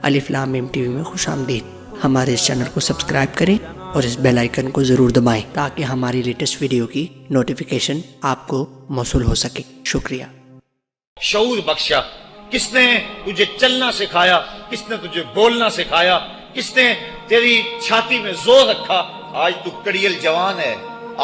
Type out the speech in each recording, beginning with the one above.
الف لام میم T V میں خوش آمدید۔ ہمارے اس چینل کو سبسکرائب کریں اور اس بیل آئیکن کو ضرور دبائیں تاکہ ہماری لیٹسٹ ویڈیو کی نوٹیفیکیشن آپ کو موصول ہو سکے۔ شکریہ۔ شعور بخشا، کس نے تجھے چلنا سکھایا، کس نے تجھے بولنا سکھایا، کس نے تیری چھاتی میں زور رکھا؟ آج تو کڑیل جوان ہے،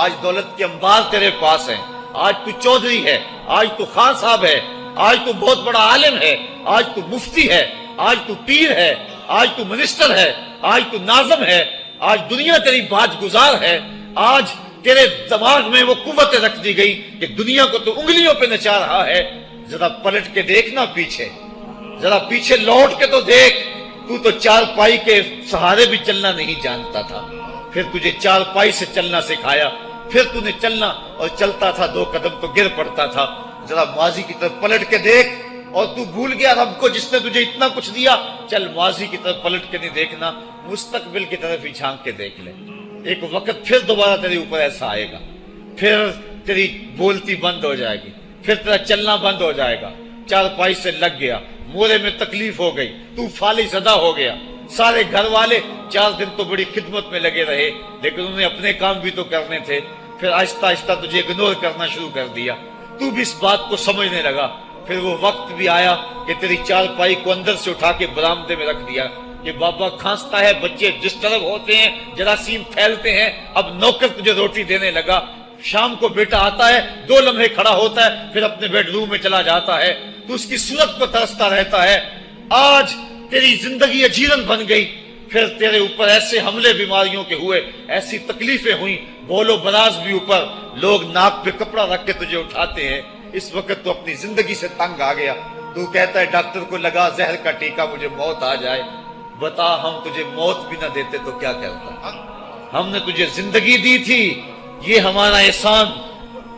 آج دولت کے انبار تیرے پاس ہیں، آج تو چودھری ہے، آج تو خان صاحب ہے، آج تو بہت بڑا عالم ہے، آج تو مفتی ہے، آج تو پیر ہے، آج تو منسٹر ہے، آج تو ناظم ہے، آج دنیا تیری بات گزار ہے، آج تیرے دماغ میں وہ قوت رکھ دی گئی کہ دنیا کو تو انگلیوں پہ نچا رہا ہے۔ ذرا پلٹ کے دیکھنا پیچھے، ذرا پیچھے لوٹ کے تو دیکھ، تو چار پائی کے سہارے بھی چلنا نہیں جانتا تھا، پھر تجھے چار پائی سے چلنا سکھایا، پھر تو نے چلنا اور چلتا تھا، دو قدم تو گر پڑتا تھا۔ ذرا ماضی کی طرف پلٹ کے دیکھ، اور تو بھول گیا رب کو جس نے تجھے اتنا کچھ دیا۔ چل ماضی کی طرف پلٹ کے نہیں دیکھنا، مستقبل کی طرف ہی جھانک کے دیکھ لے۔ ایک وقت پھر دوبارہ تیرے اوپر ایسا آئے گا، پھر تیری بولتی بند ہو جائے گی، پھر تیرا چلنا بند ہو جائے گا۔ چار پائی سے لگ گیا، مورے میں تکلیف ہو گئی، تو فالج زدہ ہو گیا۔ سارے گھر والے 4 دن تو بڑی خدمت میں لگے رہے، لیکن انہیں اپنے کام بھی تو کرنے تھے۔ پھر آہستہ آہستہ تجھے اگنور کرنا شروع کر دیا، تو بھی اس بات کو سمجھنے لگا۔ پھر وہ وقت بھی آیا کہ تیری چار پائی کو اندر سے اٹھا کے برآمدے میں رکھ دیا کہ بابا کھانستا ہے، بچے ڈسٹرب ہوتے ہیں، جراثیم پھیلتے ہیں، اب نوکر تجھے روٹی دینے لگا۔ شام کو بیٹا آتا ہے، 2 لمحے کھڑا ہوتا ہے، پھر اپنے بیڈ روم میں چلا جاتا ہے، تو اس کی صورت کو ترستا رہتا ہے۔ آج تیری زندگی اجیرن بن گئی، پھر تیرے اوپر ایسے حملے بیماریوں کے ہوئے، ایسی تکلیفیں ہوئیں، بول و براز بھی اوپر، لوگ ناک پہ کپڑا رکھ کے تجھے اٹھاتے ہیں۔ اس وقت تو اپنی زندگی سے تنگ آ گیا، تو کہتا ہے ڈاکٹر کو لگا زہر کا ٹیکہ، مجھے موت آ جائے۔ بتا ہم تجھے موت بھی نہ دیتے تو کیا کرتا؟ ہم نے تجھے زندگی دی تھی، یہ ہمارا احسان،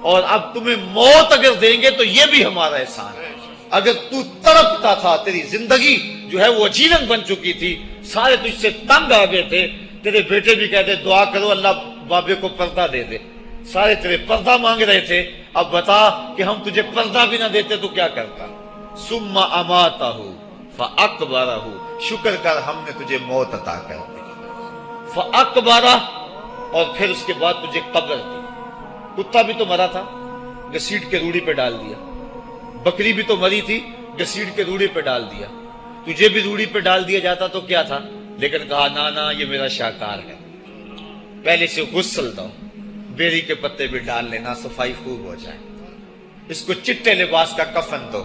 اور اب تمہیں موت اگر دیں گے تو یہ بھی ہمارا احسان ہے۔ اگر تو تڑپتا تھا، تیری زندگی جو ہے وہ اجیرن بن چکی تھی، سارے تجھ سے تنگ آ گئے تھے، تیرے بیٹے بھی کہتے دعا کرو اللہ بابے کو پردہ دے دے، سارے تیرے پردہ مانگ رہے تھے۔ اب بتا کہ ہم تجھے پردہ بھی نہ دیتے تو کیا کرتا؟ ثم اماتہ فاقبرہ، شکر کر ہم نے تجھے موت عطا کر دی، فاقبرہ، اور پھر اس کے بعد تجھے قبر دی۔ کتا بھی تو مرا تھا، گھسیٹ کے روڑی پہ ڈال دیا، بکری بھی تو مری تھی، گھسیٹ کے روڑی پہ ڈال دیا، تجھے بھی روڑی پہ ڈال دیا جاتا تو کیا تھا؟ لیکن کہا نا یہ میرا شاہکار ہے، پہلے سے غسل دو، بیری کے پتے بھی ڈال لینا، صفائی خوب ہو جائے، اس کو چٹے لباس کا کفن دو،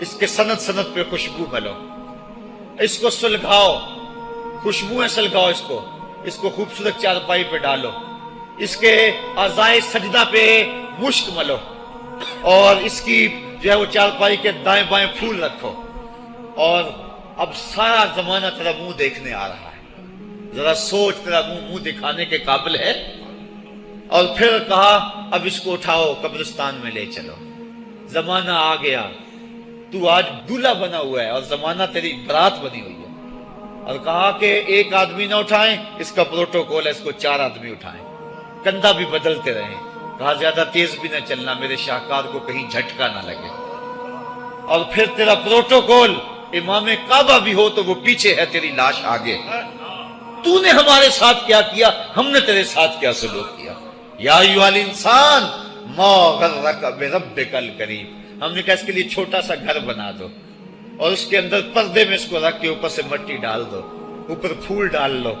اس کے سند سند پہ خوشبو ملو، اس کو سلگاؤ، خوشبوئیں سلگاؤ، اس کو خوبصورت چارپائی پہ ڈالو، اس کے اعضائے سجدہ پہ مشک ملو، اور اس کی جو ہے وہ چارپائی کے دائیں بائیں پھول رکھو، اور اب سارا زمانہ تیرا منہ دیکھنے آ رہا ہے، ذرا سوچ تیرا منہ دکھانے کے قابل ہے؟ اور پھر کہا اب اس کو اٹھاؤ، قبرستان میں لے چلو، زمانہ آ گیا، تو آج دولہا بنا ہوا ہے اور زمانہ تیری برات بنی ہوئی ہے۔ اور کہا کہ ایک آدمی نہ اٹھائیں، اس کا پروٹوکول ہے، اس کو 4 آدمی اٹھائیں، کندھا بھی بدلتے رہیں، کہا زیادہ تیز بھی نہ چلنا، میرے شاہکار کو کہیں جھٹکا نہ لگے۔ اور پھر تیرا پروٹوکول، امام کعبہ بھی ہو تو وہ پیچھے ہے، تیری لاش آگے۔ تو نے ہمارے ساتھ کیا کیا، ہم نے تیرے ساتھ کیا سلوک کیا؟ یا ایھا الانسان ما غرک بربک الکریم، ہم نے کہا اس کے لیے چھوٹا سا گھر بنا دو، اور اس کے اندر پردے میں اس کو رکھ کے اوپر سے مٹی ڈال دو، اوپر پھول ڈال لو،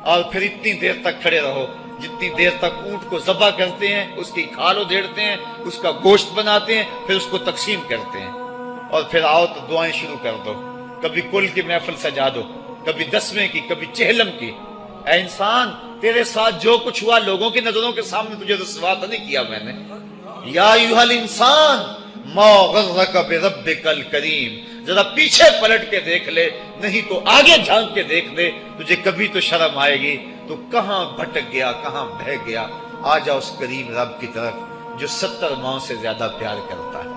اور پھر اتنی دیر تک کھڑے رہو جتنی دیر تک اونٹ کو ذبح کرتے ہیں، اس کی کھال ادھیڑتے ہیں، اس کا گوشت بناتے ہیں، پھر اس کو تقسیم کرتے ہیں، اور پھر آؤ تو دعائیں شروع کر دو، کبھی کل کی محفل سجا دو، کبھی 10ویں کی، کبھی چہلم کی۔ اے انسان، تیرے ساتھ جو کچھ ہوا لوگوں کی نظروں کے سامنے تجھے رسوا تو نہیں کیا میں نے؟ یا ایھا الانسان ما غرک بربک الکریم، ذرا پیچھے پلٹ کے دیکھ لے، نہیں تو آگے جھانک کے دیکھ لے، تجھے کبھی تو شرم آئے گی۔ تو کہاں بھٹک گیا، کہاں بہہ گیا؟ آ جا اس کریم رب کی طرف جو 70 ماؤں سے زیادہ پیار کرتا ہے۔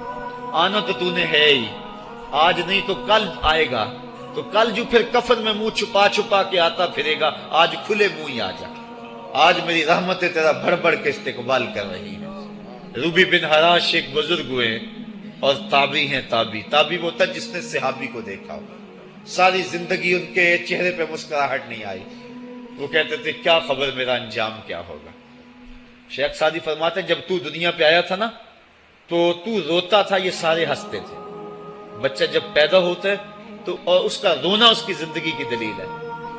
آنا تو نے ہے ہی، آج نہیں تو کل آئے گا، تو کل جو پھر کفن میں منہ چھپا چھپا کے آتا پھرے گا، آج کھلے منہ ہی آ جا۔ آج میری رحمتیں تیرا بڑھ بڑھ کے استقبال کر رہی ہیں۔ روبی بن حراش ایک بزرگ ہوئے اور تابعی ہیں، تابعی وہ تھا جس نے صحابی کو دیکھا ہو، ساری زندگی ان کے چہرے پہ مسکراہٹ نہیں آئی. وہ کہتے تھے کیا خبر میرا انجام کیا ہوگا. شیخ سعدی فرماتے ہیں جب تو دنیا پہ آیا تھا نا تو روتا تھا، یہ سارے ہنستے تھے. بچہ جب پیدا ہوتا ہے تو اور اس کا رونا اس کی زندگی کی دلیل ہے.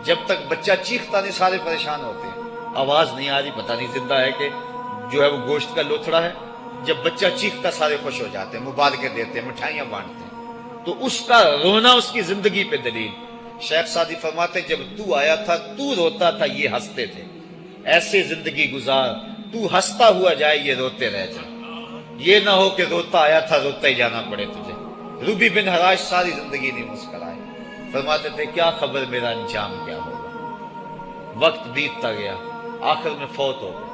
جب تک بچہ چیختا نہیں سارے پریشان ہوتے ہیں، آواز نہیں آ رہی، پتہ نہیں زندہ ہے کہ جو ہے وہ گوشت کا لوتھڑا ہے. جب بچہ چیختا سارے خوش ہو جاتے ہیں، مبارکیں دیتے ہیں، مٹھائیاں بانٹتے ہیں. تو اس کا رونا اس کی زندگی پہ دلیل. شیخ سعدی فرماتے جب تو آیا تھا تو روتا تھا، یہ ہنستے تھے. ایسے زندگی گزار تو ہنستا ہوا جائے، یہ روتے رہ جائے. یہ نہ ہو کہ روتا آیا تھا روتا ہی جانا پڑے تجھے. روبی بن حراش ساری زندگی نہیں مسکرائے. فرماتے تھے کیا خبر میرا انجام کیا ہوگا. وقت بیتتا گیا، آخر میں فوت ہو گئے.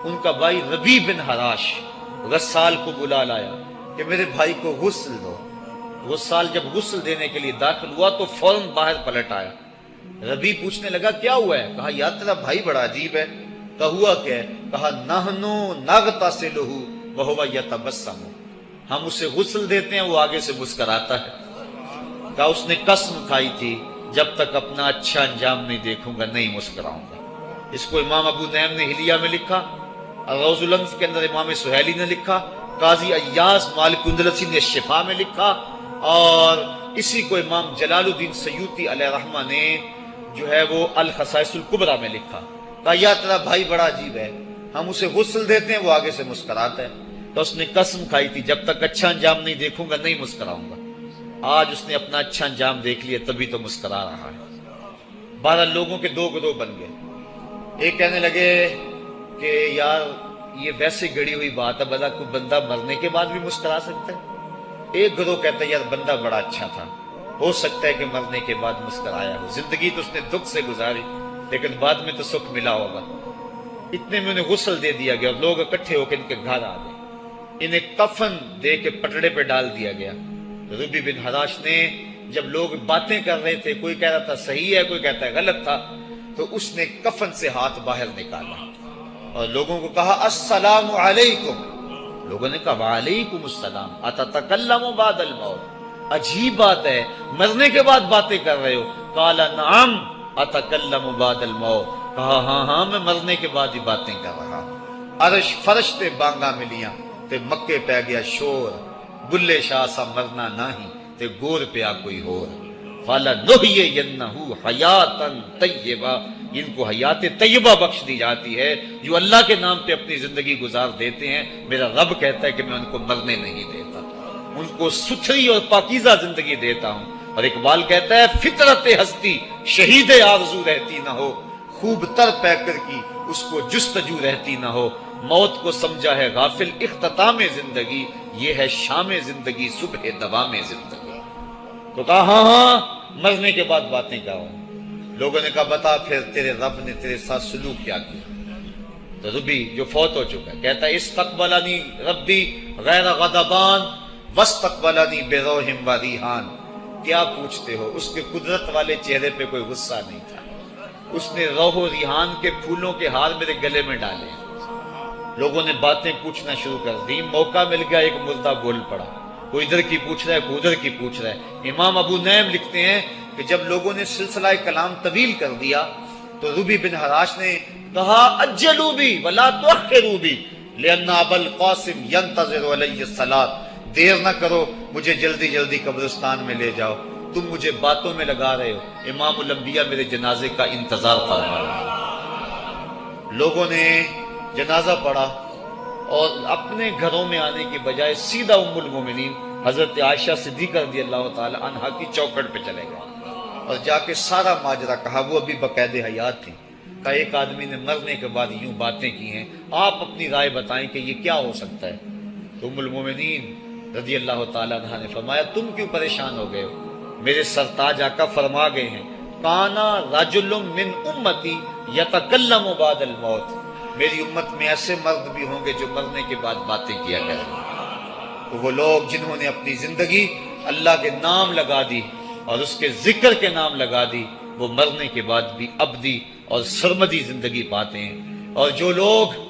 ان کا بھائی ربی بن حراش غسال کو بلا لایا کہ میرے بھائی کو غسل دو. غسال جب غسل دینے کے لیے داخل ہوا تو فوراً باہر پلٹ آیا. ربی پوچھنے لگا کیا ہوا ہے. کہا یار تیرا بھائی بڑا عجیب ہے. کہا ہوا کیا ہے. کہا نحنو نغتسلہ وہو یتبسم، ہم اسے غسل دیتے ہیں وہ آگے سے مسکراتا ہے. کہا اس نے قسم کھائی تھی جب تک اپنا اچھا انجام نہیں دیکھوں گا نہیں مسکراؤں گا. اس کو امام ابو نعیم نے حلیہ میں لکھا، روز الانف کے اندر امام سہیلی نے لکھا، قاضی ایاز مالک اندلسی نے شفا میں لکھا، اور اسی کو امام جلال الدین سیوطی علیہ رحمہ نے جو ہے وہ الخصائص الکبریٰ میں لکھا. کہا یا تیرا بھائی بڑا عجیب ہے، ہم اسے غسل دیتے ہیں وہ آگے سے مسکراتا ہے. تو اس نے قسم کھائی تھی جب تک اچھا انجام نہیں دیکھوں گا نہیں مسکراؤں گا. آج اس نے اپنا اچھا انجام دیکھ لیا تبھی تو مسکرا رہا ہے. 12 لوگوں کے 2 گروہ بن گئے. ایک کہنے لگے کہ یار یہ ویسے گڑی ہوئی بات ہے، بلا کوئی بندہ مرنے کے بعد بھی مسکرا سکتا ہے. ایک گروہ کہتا ہے یار بندہ بڑا اچھا تھا، ہو سکتا ہے کہ مرنے کے بعد مسکرایا ہو. زندگی تو اس نے دکھ سے گزاری لیکن بعد میں تو سکھ ملا ہوگا. اتنے میں انہیں غسل دے دیا گیا اور لوگ اکٹھے ہو کے ان کے گھر آ گئے. انہیں کفن دے کے پٹڑے پہ ڈال دیا گیا. ربی بن حراش نے جب لوگ باتیں کر رہے تھے، کوئی کہہ رہا تھا صحیح ہے کوئی کہتا ہے غلط تھا، تو اس نے کفن سے ہاتھ باہر نکالا اور لوگوں کو کہا السلام علیکم. لوگوں نے کہا وعلیکم السلام اتتکلم بعد الموت. عجیب بات ہے، مرنے کے بعد باتیں کر رہے ہو. قال نعم اتکلم بعد الموت. کہا ہاں ہاں میں مرنے کے بعد ہی باتیں کر رہا ہوں. عرش فرش تے بانگا ملیاں تے مکے پہ گیا شور. بلے شاہ سا مرنا نہیں تے گور پہ آ کوئی ہور. فَلَنُحْيِيَنَّهُ حَيَاتًا طَيِّبَةً. ان کو حیات طیبہ بخش دی جاتی ہے جو اللہ کے نام پہ اپنی زندگی گزار دیتے ہیں. میرا رب کہتا ہے کہ میں ان کو مرنے نہیں دیتا، ان کو ستھری اور پاکیزہ زندگی دیتا ہوں. اور اقبال کہتا ہے فطرت ہستی شہید آرزو رہتی نہ ہو، خوب تر پیکر کی اس کو جستجو رہتی نہ ہو. موت کو سمجھا ہے غافل اختتام زندگی، یہ ہے شام زندگی صبح دوام زندگی. تو کہا ہاں ہاں مرنے کے بعد باتیں کروں. لوگوں نے کہا بتا پھر تیرے رب نے تیرے ساتھ سلوک کیا کیا. تو ربی جو فوت ہو چکا ہے کہتا ہے استقبلنی ربی غیر غضبان واستقبلنی بروح و ریحان. کیا پوچھتے ہو، اس کے قدرت والے چہرے پہ کوئی غصہ نہیں تھا. اس نے روح و ریحان کے پھولوں کے ہار میرے گلے میں ڈالے. لوگوں نے باتیں پوچھنا شروع کر دی. موقع مل گیا ایک مردہ بول پڑا، کوئی ادھر کی پوچھ رہا ہے کوئی ادھر کی پوچھ رہا ہے. امام ابو نعیم لکھتے ہیں کہ جب لوگوں نے سلسلہ کلام طویل کر دیا تو ربی بن حراش نے کہا اجلوا بی ولا تؤخروا بی لان ابا القاسم ينتظر علی الصلاۃ. دیر نہ کرو، مجھے جلدی جلدی قبرستان میں لے جاؤ، تم مجھے باتوں میں لگا رہے ہو، امام الانبیاء میرے جنازے کا انتظار فرما رہے ہیں. لوگوں نے جنازہ پڑھا اور اپنے گھروں میں آنے کی بجائے سیدھا ام المومنین حضرت عائشہ صدیقہ رضی اللہ تعالی عنہا کی چوکھٹ پہ چلے گئے اور جا کے سارا ماجرا کہا. وہ ابھی باقاعدہ حیات تھی. کہا ایک آدمی نے مرنے کے بعد یوں باتیں کی ہیں، آپ اپنی رائے بتائیں کہ یہ کیا ہو سکتا ہے. تو ام المومنین رضی اللہ تعالی عنہا نے فرمایا تم کیوں پریشان ہو گئے ہو، میرے سرتاج آقا فرما گئے ہیں کانا رجل من امتی یتکلم بعد الموت. میری امت میں ایسے مرد بھی ہوں گے جو مرنے کے بعد باتیں کیا کریں گے. تو وہ لوگ جنہوں نے اپنی زندگی اللہ کے نام لگا دی اور اس کے ذکر کے نام لگا دی، وہ مرنے کے بعد بھی ابدی اور سرمدی زندگی پاتے ہیں. اور جو لوگ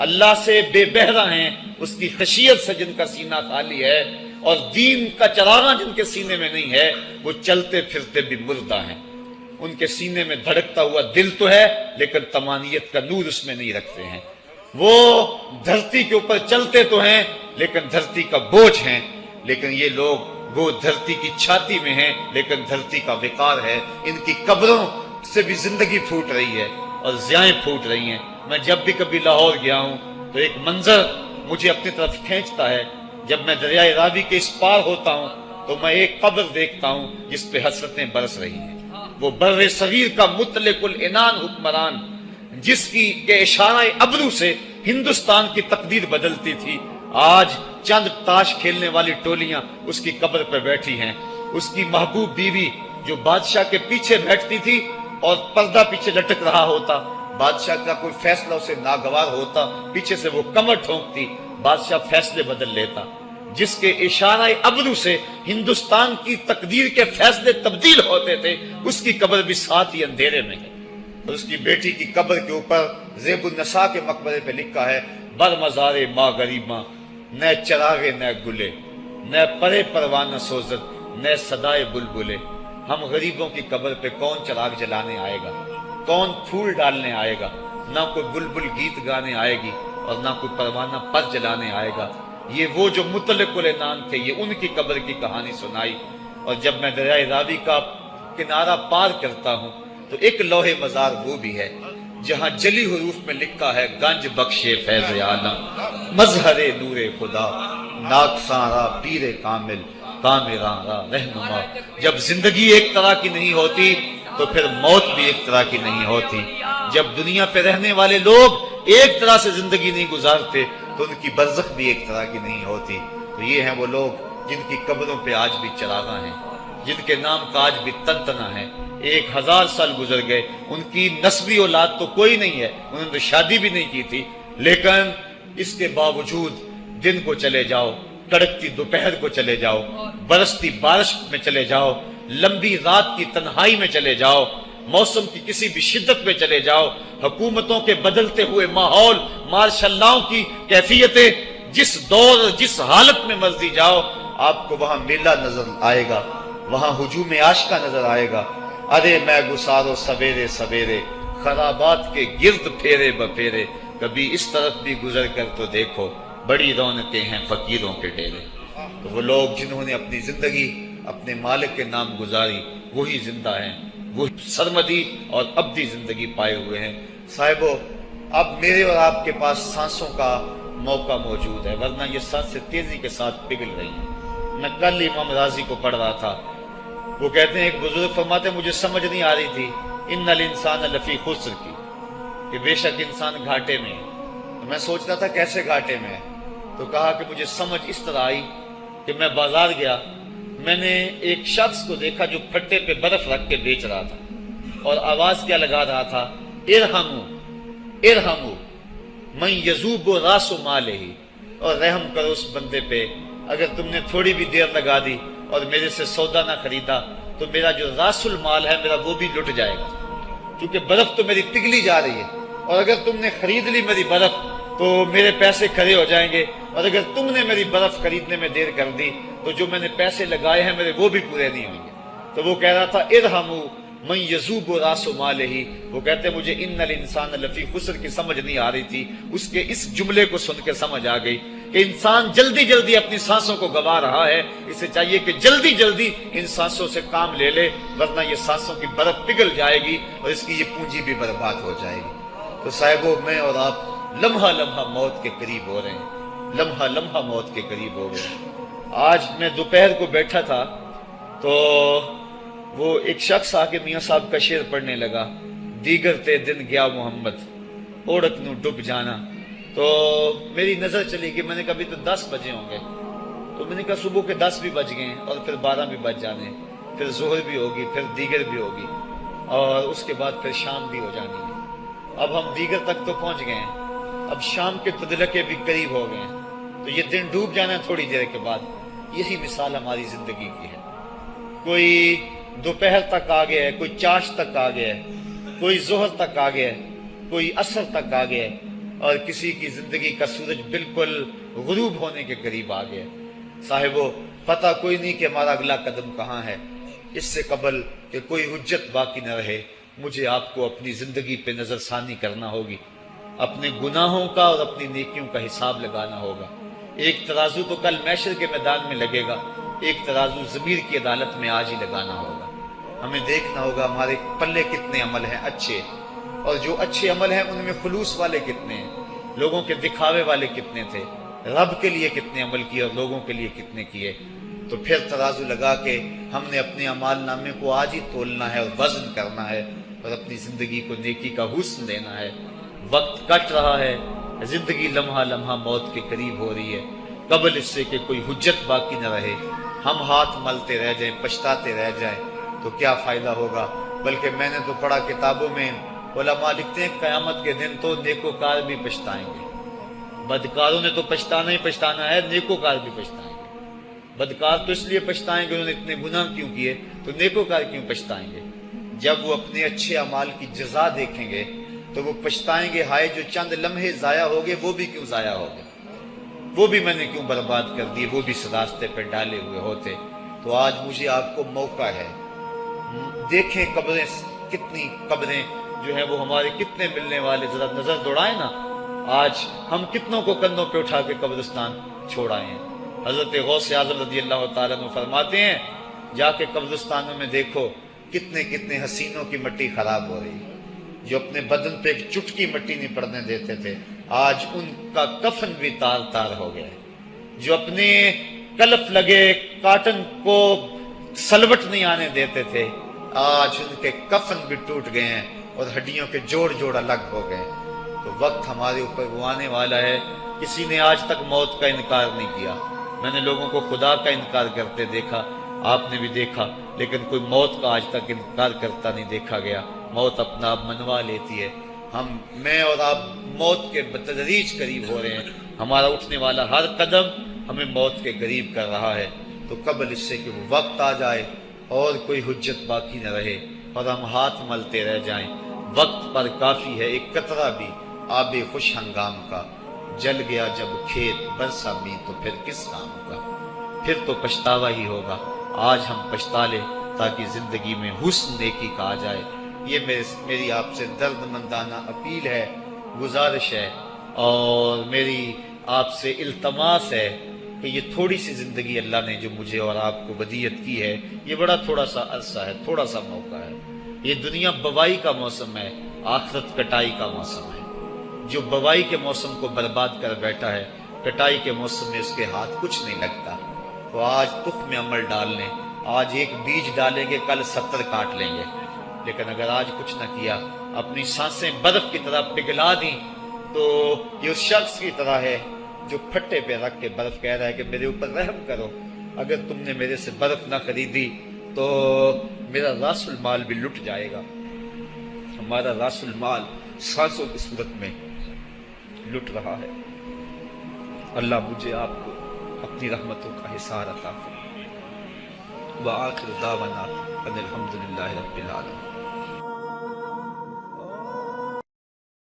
اللہ سے بے بہرہ ہیں، اس کی خشیت سے جن کا سینہ خالی ہے اور دین کا چراغاں جن کے سینے میں نہیں ہے وہ چلتے پھرتے بھی مردہ ہیں. ان کے سینے میں دھڑکتا ہوا دل تو ہے لیکن تمانیت کا نور اس میں نہیں رکھتے ہیں. وہ دھرتی کے اوپر چلتے تو ہیں لیکن دھرتی کا بوجھ ہیں. لیکن یہ لوگ وہ دھرتی کی چھاتی میں ہیں لیکن دھرتی کا وقار ہے. ان کی قبروں سے بھی زندگی پھوٹ رہی ہے اور ضیائیں پھوٹ رہی ہیں. میں جب بھی کبھی لاہور گیا ہوں تو ایک منظر مجھے اپنی طرف کھینچتا ہے. جب میں دریائے راوی کے اس پار ہوتا ہوں تو میں ایک قبر دیکھتا ہوں جس پہ حسرتیں برس رہی ہیں. وہ بر صغیر کا مطلق العنان حکمران جس کی کے اشارہ ابرو سے ہندوستان کی تقدیر بدلتی تھی، آج چند تاش کھیلنے والی ٹولیاں اس کی قبر پہ بیٹھی ہیں. اس کی محبوب بیوی جو بادشاہ کے پیچھے بیٹھتی تھی اور پردہ پیچھے لٹک رہا ہوتا، بادشاہ کا کوئی فیصلہ اسے ناگوار ہوتا، پیچھے سے وہ کمر ٹھونکتی، بادشاہ فیصلے بدل لیتا. جس کے اشارہ ابرو سے ہندوستان کی تقدیر کے فیصلے تبدیل ہوتے تھے، اس کی قبر بھی ساتھ ہی اندھیرے میں ہے. اور اس کی بیٹی کی قبر کے اوپر زیب النساء کے مقبرے پہ لکھا ہے: بر مزار ماں غریباں نہ چراغے نہ گلے، نہ پرے پروانہ سوزد نہ صدائے بلبلے. ہم غریبوں کی قبر پہ کون چراغ جلانے آئے گا، کون پھول ڈالنے آئے گا؟ نہ کوئی بلبل گیت گانے آئے گی اور نہ کوئی پروانہ پر جلانے آئے گا. یہ وہ جو مطلق العنان تھے، یہ ان کی قبر کی کہانی سنائی. اور جب میں دریائے راوی کا کنارہ پار کرتا ہوں تو ایک لوح مزار وہ بھی ہے جہاں جلی حروف میں لکھا ہے: گنج بخشے فیض عالم، مظہر نور خدا، ناک سارا پیر کامل، کامراں را رہنما. جب زندگی ایک طرح کی نہیں ہوتی تو پھر موت بھی ایک طرح کی نہیں ہوتی. جب دنیا پہ رہنے والے لوگ ایک طرح سے زندگی نہیں گزارتے تو ان کی برزخ بھی ایک طرح کی نہیں ہوتی. تو یہ ہیں وہ لوگ جن کی قبروں پہ آج بھی چراغاں ہیں، جن کے نام کا آج بھی تنتنا ہے. 1000 سال گزر گئے، ان کی نسبی اولاد تو کوئی نہیں ہے، انہوں نے شادی بھی نہیں کی تھی، لیکن اس کے باوجود دن کو چلے جاؤ، کڑکتی دوپہر کو چلے جاؤ، برستی بارش میں چلے جاؤ، لمبی رات کی تنہائی میں چلے جاؤ، موسم کی کسی بھی شدت میں چلے جاؤ، حکومتوں کے بدلتے ہوئے ماحول، مارشل لاؤ کی کیفیتیں، جس دور جس حالت میں مرضی جاؤ، آپ کو وہاں میلہ نظر آئے گا، وہاں ہجوم عاشقہ نظر آئے گا. ارے میں گسارو سویرے سویرے، خرابات کے گرد پھیرے بپھیرے، کبھی اس طرف بھی گزر کر تو دیکھو، بڑی رونقیں ہیں فقیروں کے ڈیرے. تو وہ لوگ جنہوں نے اپنی زندگی اپنے مالک کے نام گزاری وہی زندہ ہیں، وہ سرمدی اور ابدی زندگی پائے ہوئے ہیں. صاحبو، اب میرے اور آپ کے پاس سانسوں کا موقع موجود ہے، ورنہ یہ سانسیں تیزی کے ساتھ پگھل رہی ہیں. میں کل امام راضی کو پڑھ رہا تھا، وہ کہتے ہیں، ایک بزرگ فرماتے ہیں مجھے سمجھ نہیں آ رہی تھی ان الانسان لفی خسر کی، کہ بے شک انسان گھاٹے میں ہے. تو میں سوچ رہا تھا کیسے گھاٹے میں ہے، تو کہا کہ مجھے سمجھ اس طرح آئی کہ میں بازار گیا، میں نے ایک شخص کو دیکھا جو پھٹے پہ برف رکھ کے بیچ رہا تھا، اور آواز کیا لگا رہا تھا: ارحمو ارحمو من یذوب راس مالہ، اور رحم کرو اس بندے پہ، اگر تم نے تھوڑی بھی دیر لگا دی اور میرے سے سودا نہ خریدا تو میرا جو راس المال ہے میرا وہ بھی لٹ جائے گا، کیونکہ برف تو میری پگھلی جا رہی ہے، اور اگر تم نے خرید لی میری برف تو میرے پیسے کھڑے ہو جائیں گے، اور اگر تم نے میری برف خریدنے میں دیر کر دی تو جو میں نے پیسے لگائے ہیں میرے وہ بھی پورے نہیں ہوں گے. تو وہ کہہ رہا تھا ارحمو من یذوب راس مالہ. وہ کہتے مجھے ان الانسان لفی خسر کی سمجھ نہیں آ رہی تھی، اس کے اس جملے کو سن کے سمجھ آ گئی کہ انسان جلدی جلدی اپنی سانسوں کو گوا رہا ہے، اسے چاہیے کہ جلدی جلدی ان سانسوں سے کام لے لے، ورنہ یہ سانسوں کی برف پگھل جائے گی اور اس کی یہ پونجی بھی برباد ہو جائے گی. تو صاحبو، میں اور آپ لمحہ لمحہ موت کے قریب ہو رہے ہیں، لمحہ لمحہ موت کے قریب ہو رہے ہیں. آج میں دوپہر کو بیٹھا تھا تو وہ ایک شخص آ کے میاں صاحب کا شعر پڑھنے لگا: دیگر تے دن گیا محمد اوڑک نو ڈب جانا. تو میری نظر چلی گئی، میں نے کہا ابھی تو 10 بجے ہوں گے، تو میں نے کہا صبح کے 10 بھی بج گئے اور پھر 12 بھی بج جانے، پھر ظہر بھی ہوگی، پھر دیگر بھی ہوگی، اور اس کے بعد پھر شام بھی ہو جانی ہے. اب ہم دیگر تک تو پہنچ گئے ہیں، اب شام کے تدلکے بھی قریب ہو گئے ہیں، تو یہ دن ڈوب جانا ہے تھوڑی دیر کے بعد. یہی مثال ہماری زندگی کی ہے. کوئی دوپہر تک آ گیا ہے، کوئی چاش تک آ گیا ہے، کوئی ظہر تک آ گیا ہے، کوئی عصر تک آ گیا ہے، اور کسی کی زندگی کا سورج بالکل غروب ہونے کے قریب آ گیا. صاحبو، پتہ کوئی نہیں کہ ہمارا اگلا قدم کہاں ہے۔ اس سے قبل کہ کوئی حجت باقی نہ رہے، مجھے آپ کو اپنی زندگی پہ نظر ثانی کرنا ہوگی، اپنے گناہوں کا اور اپنی نیکیوں کا حساب لگانا ہوگا۔ ایک ترازو تو کل محشر کے میدان میں لگے گا، ایک ترازو ضمیر کی عدالت میں آج ہی لگانا ہوگا۔ ہمیں دیکھنا ہوگا ہمارے پلے کتنے عمل ہیں اچھے، اور جو اچھے عمل ہیں ان میں خلوص والے کتنے ہیں، لوگوں کے دکھاوے والے کتنے تھے، رب کے لیے کتنے عمل کیے اور لوگوں کے لیے کتنے کیے۔ تو پھر ترازو لگا کے ہم نے اپنے اعمال نامے کو آج ہی تولنا ہے اور وزن کرنا ہے، اور اپنی زندگی کو نیکی کا حسن دینا ہے۔ وقت کٹ رہا ہے، زندگی لمحہ لمحہ موت کے قریب ہو رہی ہے۔ قبل اس سے کہ کوئی حجت باقی نہ رہے، ہم ہاتھ ملتے رہ جائیں، پچھتاتے رہ جائیں تو کیا فائدہ ہوگا؟ بلکہ میں نے تو پڑھا کتابوں میں، علماء لکھتے ہیں قیامت کے دن تو نیکوکار بھی پچھتائیں گے۔ بدکاروں نے تو پچھتانا ہی پچھتانا ہے، نیکوکار بھی پچھتائیں گے۔ بدکار تو اس لیے پچھتائیں گے انہوں نے اتنے گناہ کیوں کیے، تو نیکوکار کیوں پچھتائیں گے؟ جب وہ اپنے اچھے اعمال کی جزا دیکھیں گے تو وہ پچھتائیں گے، ہائے جو چند لمحے ضائع ہو گئے وہ بھی کیوں ضائع ہو گئے، وہ بھی میں نے کیوں برباد کر دیے، وہ بھی اس راستے پہ ڈالے ہوئے ہوتے۔ تو آج مجھے آپ کو موقع ہے، دیکھیں قبریں کتنی، قبریں جو ہیں وہ ہمارے کتنے ملنے والے، ذرا نظر دوڑائیں نا، آج ہم کتنوں کو کندھوں پہ اٹھا کے قبرستان چھوڑ آئے ہیں۔ حضرت غوث اعظم رضی اللہ تعالیٰ عنہ فرماتے ہیں، جا کے قبرستانوں میں دیکھو کتنے کتنے حسینوں کی مٹی خراب ہو رہی ہے، جو اپنے بدن پہ ایک چٹکی مٹی نہیں پڑنے دیتے تھے، آج ان کا کفن بھی تار تار ہو گیا ہے۔ جو اپنے کلف لگے کاٹن کو سلوٹ نہیں آنے دیتے تھے، آج ان کے کفن بھی ٹوٹ گئے ہیں اور ہڈیوں کے جوڑ جوڑ الگ ہو گئے۔ تو وقت ہمارے اوپر وہ آنے والا ہے، کسی نے آج تک موت کا انکار نہیں کیا۔ میں نے لوگوں کو خدا کا انکار کرتے دیکھا، آپ نے بھی دیکھا، لیکن کوئی موت کا آج تک انکار کرتا نہیں دیکھا گیا۔ موت اپنا آپ منوا لیتی ہے۔ میں اور آپ موت کے بتدریج قریب ہو رہے ہیں، ہمارا اٹھنے والا ہر قدم ہمیں موت کے قریب کر رہا ہے۔ تو قبل اس سے کہ وہ وقت آ جائے اور کوئی حجت باقی نہ رہے اور ہم ہاتھ ملتے رہ جائیں، وقت پر کافی ہے ایک قطرہ بھی آب خوش ہنگام کا، جل گیا جب کھیت برسا بھی تو پھر کس کام کا، پھر تو پچھتاوا ہی ہوگا۔ آج ہم پچھتا لیں تاکہ زندگی میں حسن نیکی کا آ جائے۔ یہ میری آپ سے درد مندانہ اپیل ہے، گزارش ہے، اور میری آپ سے التماس ہے کہ یہ تھوڑی سی زندگی اللہ نے جو مجھے اور آپ کو ودیت کی ہے، یہ بڑا تھوڑا سا عرصہ ہے، تھوڑا سا موقع ہے۔ یہ دنیا بوائی کا موسم ہے، آخرت کٹائی کا موسم ہے۔ جو بوائی کے موسم کو برباد کر بیٹھا ہے، کٹائی کے موسم میں اس کے ہاتھ کچھ نہیں لگتا۔ تو آج تخم میں عمل ڈال لیں، آج ایک بیج ڈالیں گے کل 70 کاٹ لیں گے، لیکن اگر آج کچھ نہ کیا، اپنی سانسیں برف کی طرح پگھلا دیں، تو یہ اس شخص کی طرح ہے جو پھٹے پہ رکھ کے برف کہہ رہا ہے کہ میرے اوپر رحم کرو، اگر تم نے میرے سے برف نہ خریدی تو میرا راس المال بھی لٹ جائے گا۔ ہمارا راس المال سانسوں کی صورت میں لٹ رہا ہے۔ اللہ مجھے آپ کو اپنی رحمتوں کا حصار عطا فرمائے۔ وآخر دعوانا ان الحمدللہ رب العالمین۔